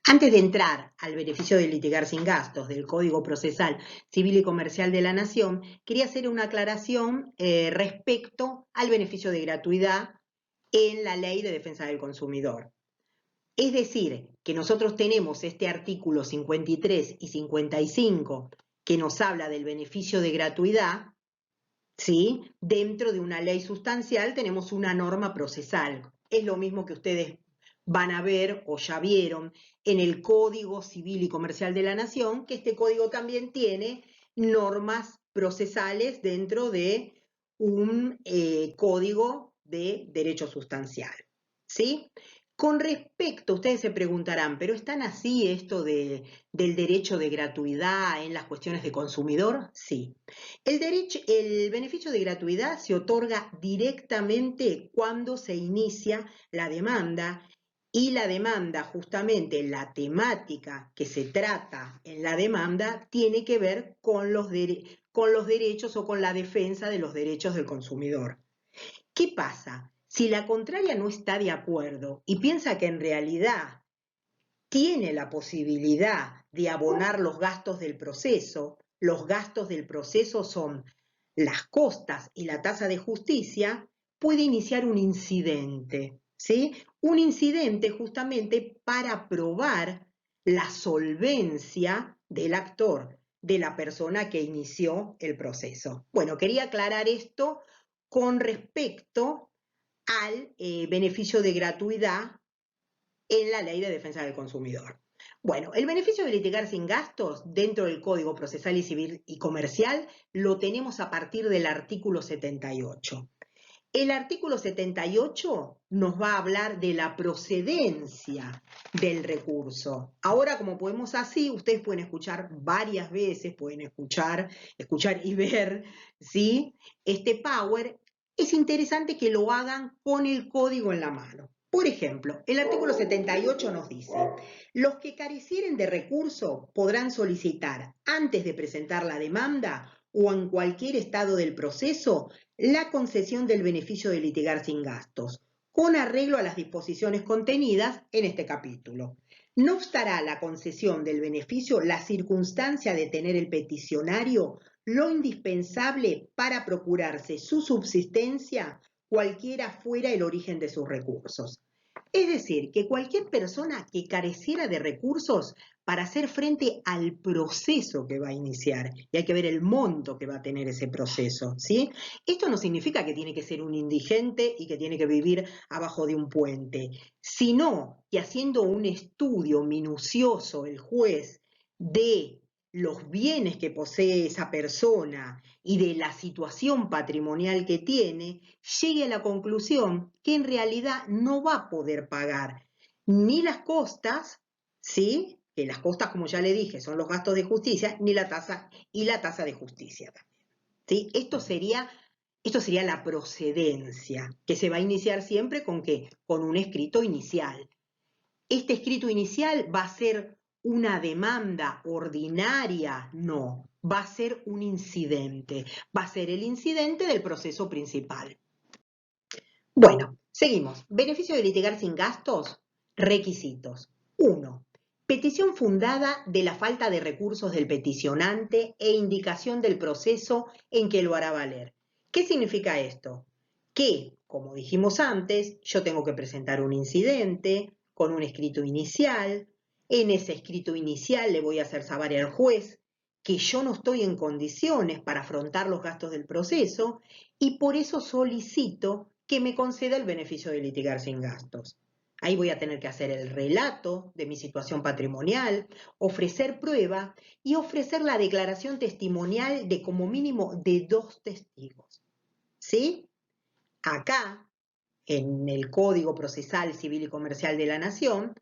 Antes de entrar al beneficio de litigar sin gastos del Código Procesal Civil y Comercial de la Nación, quería hacer una aclaración respecto al beneficio de gratuidad en la Ley de Defensa del Consumidor. Es decir, que nosotros tenemos este artículo 53 y 55 que nos habla del beneficio de gratuidad, ¿sí? Dentro de una ley sustancial tenemos una norma procesal. Es lo mismo que ustedes van a ver o ya vieron en el Código Civil y Comercial de la Nación, que este código también tiene normas procesales dentro de un código de derecho sustancial, ¿sí? Con respecto, ustedes se preguntarán, ¿pero es tan así esto del derecho de gratuidad en las cuestiones de consumidor? Sí. El beneficio de gratuidad se otorga directamente cuando se inicia la demanda y la demanda, justamente la temática que se trata en la demanda, tiene que ver con los derechos o con la defensa de los derechos del consumidor. ¿Qué pasa? Si la contraria no está de acuerdo y piensa que en realidad tiene la posibilidad de abonar los gastos del proceso. Los gastos del proceso son las costas y la tasa de justicia, puede iniciar un incidente, ¿sí? Un incidente justamente para probar la solvencia del actor, de la persona que inició el proceso. Bueno, quería aclarar esto con respecto al beneficio de gratuidad en la Ley de Defensa del Consumidor. Bueno, el beneficio de litigar sin gastos dentro del Código Procesal y Civil y Comercial lo tenemos a partir del artículo 78. El artículo 78 nos va a hablar de la procedencia del recurso. Ahora, como podemos así, ustedes pueden escuchar varias veces, pueden escuchar y ver, ¿sí? Este Power, es interesante que lo hagan con el código en la mano. Por ejemplo, el artículo 78 nos dice, los que carecieren de recurso podrán solicitar, antes de presentar la demanda o en cualquier estado del proceso, la concesión del beneficio de litigar sin gastos, con arreglo a las disposiciones contenidas en este capítulo. No obstará la concesión del beneficio la circunstancia de tener el peticionario lo indispensable para procurarse su subsistencia, cualquiera fuera el origen de sus recursos. Es decir, que cualquier persona que careciera de recursos para hacer frente al proceso que va a iniciar, y hay que ver el monto que va a tener ese proceso, ¿sí? Esto no significa que tiene que ser un indigente y que tiene que vivir abajo de un puente, sino que haciendo un estudio minucioso el juez de los bienes que posee esa persona y de la situación patrimonial que tiene, llegue a la conclusión que en realidad no va a poder pagar ni las costas, ¿sí? Que las costas, como ya le dije, son los gastos de justicia, ni la tasa y la tasa de justicia también, ¿sí? Esto sería la procedencia, que se va a iniciar siempre ¿con qué? Con un escrito inicial. ¿Este escrito inicial va a ser una demanda ordinaria? No, va a ser un incidente, va a ser el incidente del proceso principal. Bueno, seguimos. Beneficio de litigar sin gastos. Requisitos. 1. Petición fundada de la falta de recursos del peticionante e indicación del proceso en que lo hará valer. ¿Qué significa esto? Que, como dijimos antes, yo tengo que presentar un incidente con un escrito inicial. En ese escrito inicial le voy a hacer saber al juez que yo no estoy en condiciones para afrontar los gastos del proceso y por eso solicito que me conceda el beneficio de litigar sin gastos. Ahí voy a tener que hacer el relato de mi situación patrimonial, ofrecer prueba y ofrecer la declaración testimonial de como mínimo de 2 testigos. ¿Sí? Acá, en el Código Procesal Civil y Comercial de la Nación,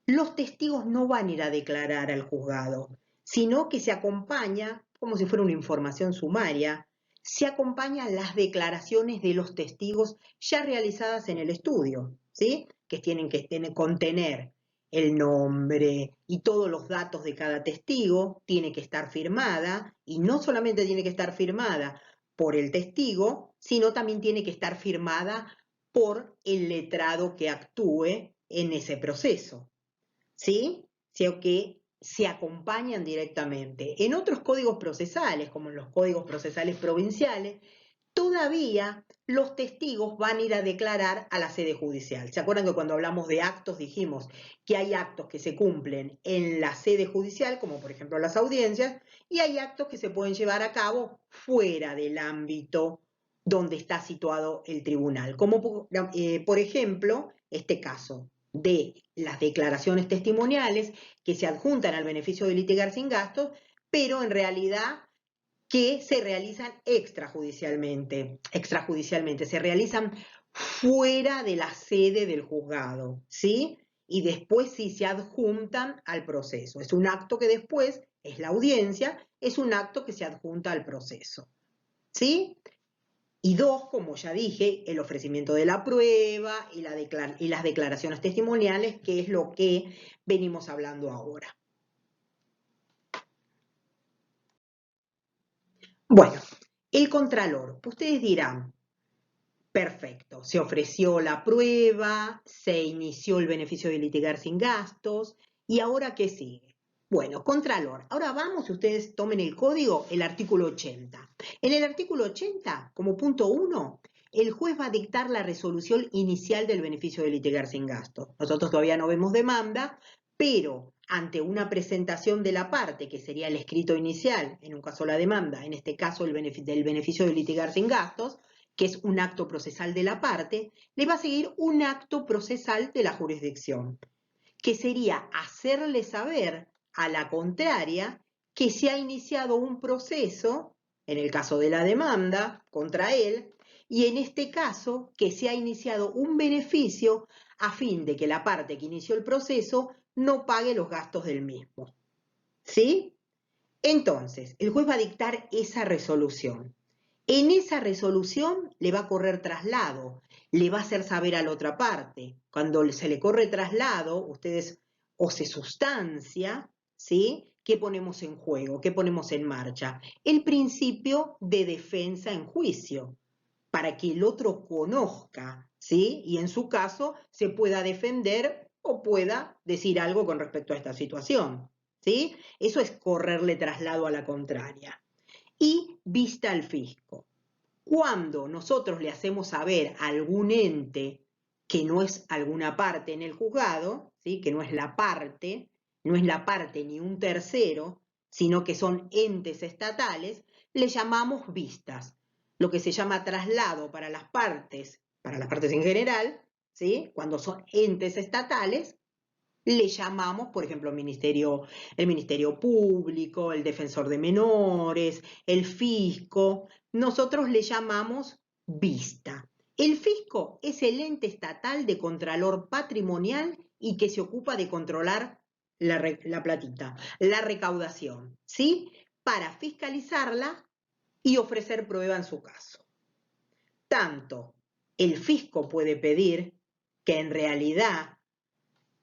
los testigos no van a ir a declarar al juzgado, sino que se acompaña, como si fuera una información sumaria, se acompañan las declaraciones de los testigos ya realizadas en el estudio, ¿sí? Que tienen que contener el nombre y todos los datos de cada testigo, tiene que estar firmada, y no solamente tiene que estar firmada por el testigo, sino también tiene que estar firmada por el letrado que actúe en ese proceso. ¿Sí? sino que se acompañan directamente. En otros códigos procesales, como en los códigos procesales provinciales, todavía los testigos van a ir a declarar a la sede judicial. ¿Se acuerdan que cuando hablamos de actos dijimos que hay actos que se cumplen en la sede judicial, como por ejemplo las audiencias, y hay actos que se pueden llevar a cabo fuera del ámbito donde está situado el tribunal? Como por ejemplo este caso de las declaraciones testimoniales que se adjuntan al beneficio de litigar sin gastos, pero en realidad que se realizan extrajudicialmente, se realizan fuera de la sede del juzgado, ¿sí? Y después sí se adjuntan al proceso. Es un acto que después, es la audiencia, es un acto que se adjunta al proceso, ¿sí? Y dos, como ya dije, el ofrecimiento de la prueba y las declaraciones testimoniales, que es lo que venimos hablando ahora. Bueno, el contralor. Ustedes dirán, perfecto, se ofreció la prueba, se inició el beneficio de litigar sin gastos, ¿y ahora qué sigue? Bueno, contralor. Ahora vamos, ustedes tomen el código, el artículo 80. En el artículo 80, como punto 1, el juez va a dictar la resolución inicial del beneficio de litigar sin gastos. Nosotros todavía no vemos demanda, pero ante una presentación de la parte, que sería el escrito inicial, en un caso la demanda, en este caso del beneficio de litigar sin gastos, que es un acto procesal de la parte, le va a seguir un acto procesal de la jurisdicción, que sería hacerle saber a la contraria que se ha iniciado un proceso, en el caso de la demanda, contra él, y en este caso que se ha iniciado un beneficio a fin de que la parte que inició el proceso no pague los gastos del mismo. ¿Sí? Entonces, el juez va a dictar esa resolución. En esa resolución le va a correr traslado, le va a hacer saber a la otra parte. Cuando se le corre traslado, ustedes o se sustancia, ¿sí? ¿Qué ponemos en juego? ¿Qué ponemos en marcha? El principio de defensa en juicio, para que el otro conozca, ¿sí? Y en su caso se pueda defender o pueda decir algo con respecto a esta situación, ¿sí? Eso es correrle traslado a la contraria. Y vista al fisco. Cuando nosotros le hacemos saber a algún ente que no es alguna parte en el juzgado, ¿sí? Que no es la parte ni un tercero, sino que son entes estatales, le llamamos vistas. Lo que se llama traslado para las partes en general, ¿sí? Cuando son entes estatales, le llamamos, por ejemplo, el Ministerio Público, el Defensor de Menores, el Fisco. Nosotros le llamamos vista. El Fisco es el ente estatal de contralor patrimonial y que se ocupa de controlar la platita, la recaudación, ¿sí? Para fiscalizarla y ofrecer prueba en su caso. Tanto el Fisco puede pedir que en realidad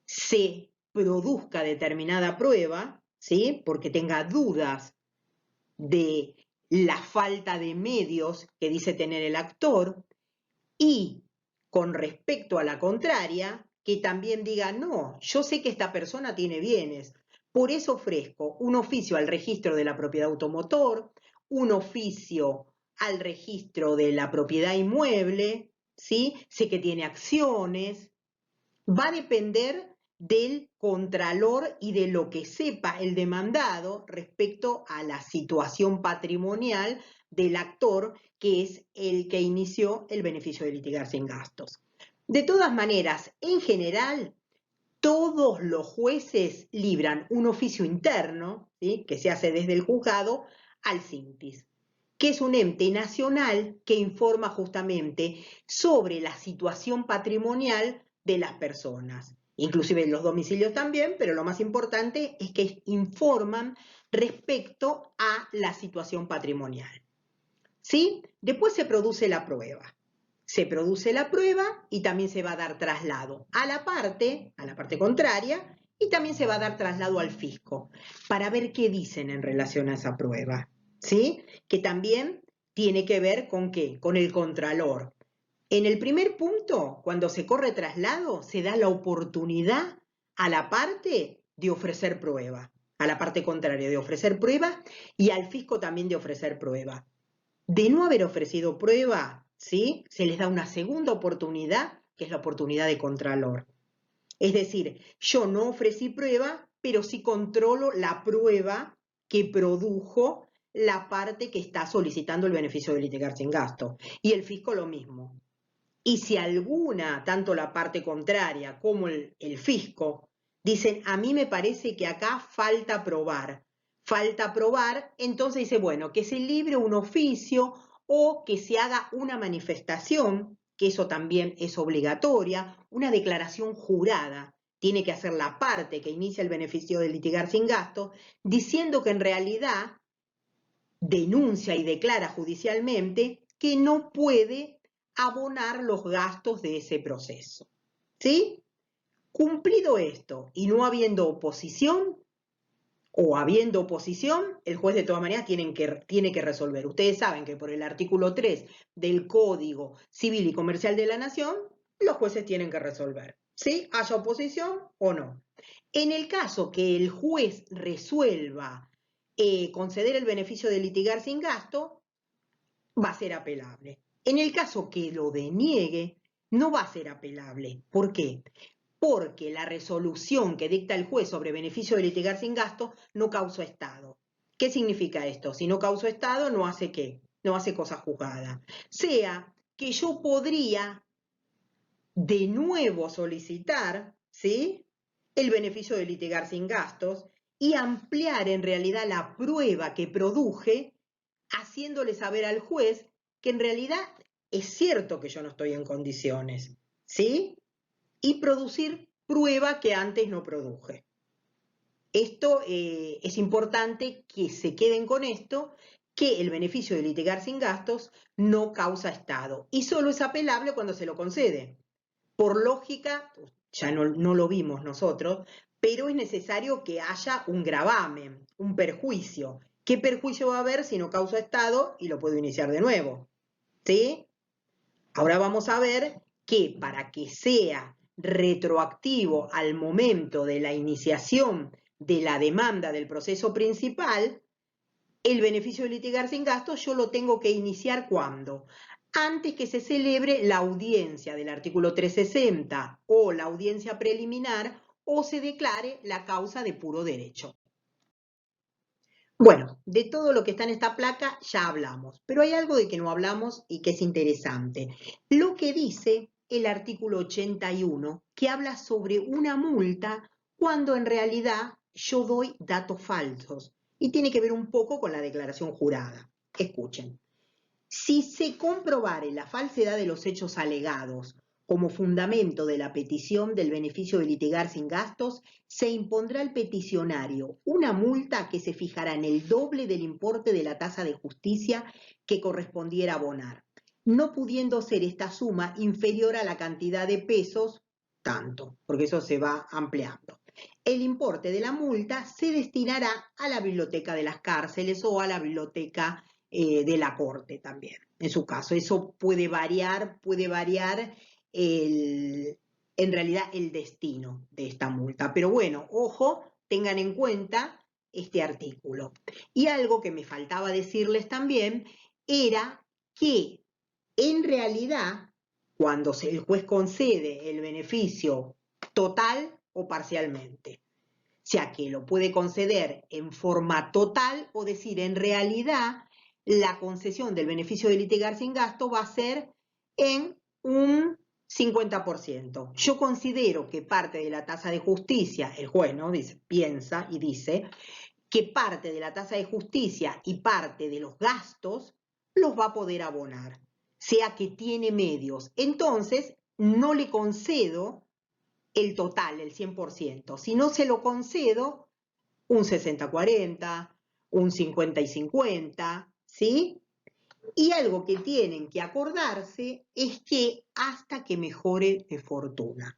se produzca determinada prueba, ¿sí? Porque tenga dudas de la falta de medios que dice tener el actor, y con respecto a la contraria, que también diga, no, yo sé que esta persona tiene bienes, por eso ofrezco un oficio al registro de la propiedad automotor, un oficio al registro de la propiedad inmueble, ¿sí? Sé que tiene acciones. Va a depender del contralor y de lo que sepa el demandado respecto a la situación patrimonial del actor, que es el que inició el beneficio de litigar sin gastos. De todas maneras, en general, todos los jueces libran un oficio interno, ¿sí? Que se hace desde el juzgado al CINPIS, que es un ente nacional que informa justamente sobre la situación patrimonial de las personas, inclusive los domicilios también, pero lo más importante es que informan respecto a la situación patrimonial. ¿Sí? Después se produce la prueba. Se produce la prueba y también se va a dar traslado a la parte contraria, y también se va a dar traslado al fisco para ver qué dicen en relación a esa prueba, ¿sí? Que también tiene que ver con ¿qué? Con el contralor. En el primer punto, cuando se corre traslado, se da la oportunidad a la parte de ofrecer prueba, a la parte contraria de ofrecer prueba y al fisco también de ofrecer prueba. De no haber ofrecido prueba, ¿sí? Se les da una segunda oportunidad, que es la oportunidad de contralor. Es decir, yo no ofrecí prueba, pero sí controlo la prueba que produjo la parte que está solicitando el beneficio de litigar sin gasto. Y el fisco lo mismo. Y si alguna, tanto la parte contraria como el fisco, dicen, a mí me parece que acá falta probar, entonces dice, bueno, que se libre un oficio o que se haga una manifestación, que eso también es obligatoria, una declaración jurada, tiene que hacer la parte que inicia el beneficio de litigar sin gasto, diciendo que en realidad denuncia y declara judicialmente que no puede abonar los gastos de ese proceso. ¿Sí? Cumplido esto y no habiendo oposición, o habiendo oposición, el juez de todas maneras tiene que resolver. Ustedes saben que por el artículo 3 del Código Civil y Comercial de la Nación, los jueces tienen que resolver, ¿sí? Haya oposición o no. En el caso que el juez resuelva conceder el beneficio de litigar sin gasto, va a ser apelable. En el caso que lo deniegue, no va a ser apelable. ¿Por qué? Porque la resolución que dicta el juez sobre beneficio de litigar sin gasto no causó estado. ¿Qué significa esto? Si no causó estado, no hace ¿qué? No hace cosa juzgada. Sea que yo podría de nuevo solicitar, ¿sí?, el beneficio de litigar sin gastos y ampliar en realidad la prueba que produje, haciéndole saber al juez que en realidad es cierto que yo no estoy en condiciones, ¿sí? Y producir prueba que antes no produje. Esto es importante que se queden con esto, que el beneficio de litigar sin gastos no causa estado y solo es apelable cuando se lo concede. Por lógica, ya no lo vimos nosotros, pero es necesario que haya un gravamen, un perjuicio. ¿Qué perjuicio va a haber si no causa estado y lo puedo iniciar de nuevo? ¿Sí? Ahora vamos a ver que para que sea retroactivo al momento de la iniciación de la demanda del proceso principal, el beneficio de litigar sin gastos yo lo tengo que iniciar ¿cuándo? Antes que se celebre la audiencia del artículo 360 o la audiencia preliminar o se declare la causa de puro derecho. Bueno, de todo lo que está en esta placa ya hablamos, pero hay algo de que no hablamos y que es interesante. Lo que dice el artículo 81, que habla sobre una multa cuando en realidad yo doy datos falsos y tiene que ver un poco con la declaración jurada. Escuchen. Si se comprobare la falsedad de los hechos alegados como fundamento de la petición del beneficio de litigar sin gastos, se impondrá al peticionario una multa que se fijará en el doble del importe de la tasa de justicia que correspondiera abonar, no pudiendo ser esta suma inferior a la cantidad de pesos, tanto, porque eso se va ampliando. El importe de la multa se destinará a la biblioteca de las cárceles o a la biblioteca de la corte también, en su caso. Eso puede variar en realidad el destino de esta multa. Pero bueno, ojo, tengan en cuenta este artículo. Y algo que me faltaba decirles también era que en realidad, cuando el juez concede el beneficio total o parcialmente, o sea que lo puede conceder en forma total o decir en realidad la concesión del beneficio de litigar sin gasto va a ser en un 50%. Yo considero que parte de la tasa de justicia, el juez, ¿no?, piensa y dice que parte de la tasa de justicia y parte de los gastos los va a poder abonar, sea que tiene medios. Entonces, no le concedo el total, el 100%. Si no se lo concedo, un 60-40, un 50-50, ¿sí? Y algo que tienen que acordarse es que hasta que mejore de fortuna,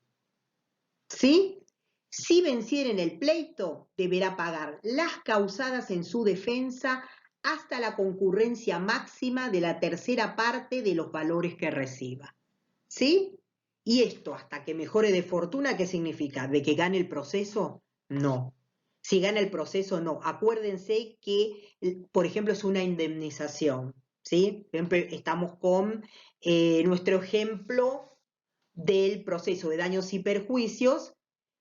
¿sí? Si vencieren el pleito, deberá pagar las causadas en su defensa hasta la concurrencia máxima de la tercera parte de los valores que reciba, ¿sí? Y esto hasta que mejore de fortuna, ¿qué significa? ¿De que gane el proceso? No. Si gana el proceso, no. Acuérdense que, por ejemplo, es una indemnización, ¿sí? Siempre estamos con nuestro ejemplo del proceso de daños y perjuicios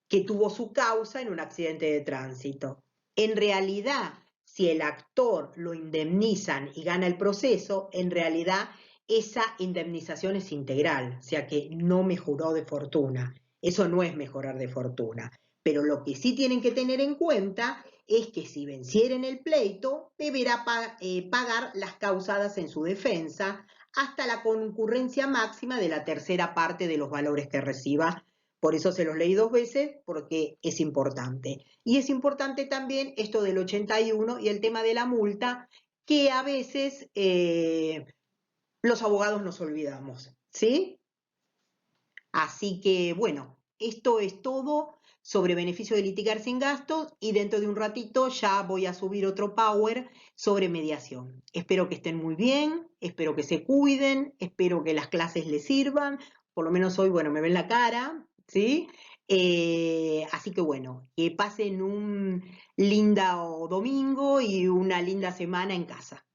que tuvo su causa en un accidente de tránsito. En realidad, si el actor lo indemnizan y gana el proceso, en realidad esa indemnización es integral, o sea que no mejoró de fortuna. Eso no es mejorar de fortuna. Pero lo que sí tienen que tener en cuenta es que si vencieren el pleito, deberá pagar las causadas en su defensa hasta la concurrencia máxima de la tercera parte de los valores que reciba. Por eso se los leí 2 veces, porque es importante. Y es importante también esto del 81 y el tema de la multa, que a veces los abogados nos olvidamos, ¿sí? Así que, bueno, esto es todo sobre beneficio de litigar sin gastos y dentro de un ratito ya voy a subir otro power sobre mediación. Espero que estén muy bien, espero que se cuiden, espero que las clases les sirvan, por lo menos hoy, bueno, me ven la cara, ¿sí? Así que bueno, que pasen un lindo domingo y una linda semana en casa.